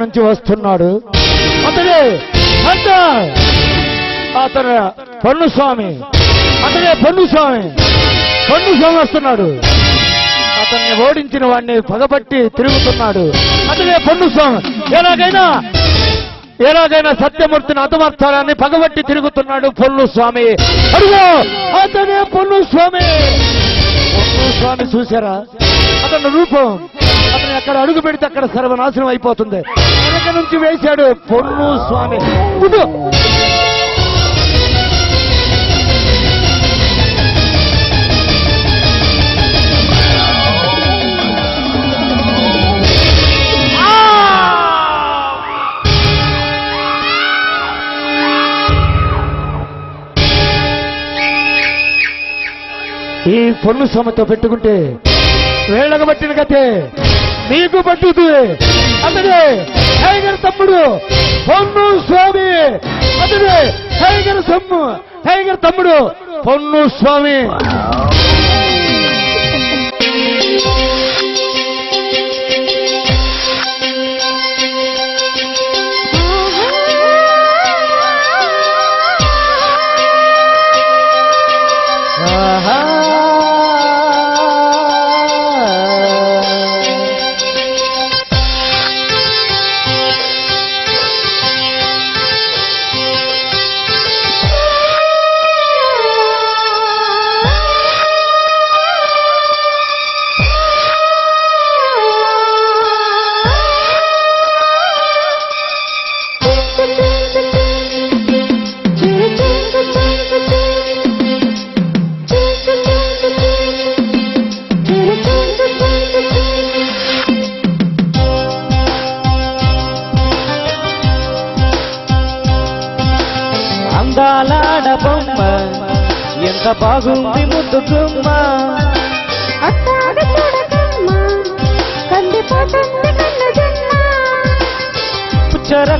నుంచి వస్తున్నాడు. అతడే అతను పొన్నుస్వామి. అతడే పొన్నుస్వామి వస్తున్నాడు. అతన్ని ఓడించిన వాడిని పగబట్టి తిరుగుతున్నాడు. అతడే పొన్నుస్వామి. ఎలాగైనా సత్యమూర్తిని హతమార్చాలని పగబట్టి తిరుగుతున్నాడు పొన్నుస్వామి. అడుగు, అతడే పొన్నుస్వామి. పొన్నుస్వామి చూశారా అతని రూపం? అతను ఎక్కడ అడుగు పెడితే అక్కడ సర్వనాశనం అయిపోతుంది. వెనక నుంచి వేశాడు పొన్నుస్వామి. ఈ పొన్నుస్వామితో పెట్టుకుంటే వేళ్ళకు పట్టిన కథే నీకు పట్టుతుంది. అతడే టైగర్ తమ్ముడు పొన్నుస్వామి. అతడే టైగర్ తమ్ముడు పొన్నుస్వామి. అందాలాడ బొమ్మ ఎంత బాగుంది ముద్దు గుమ్మ.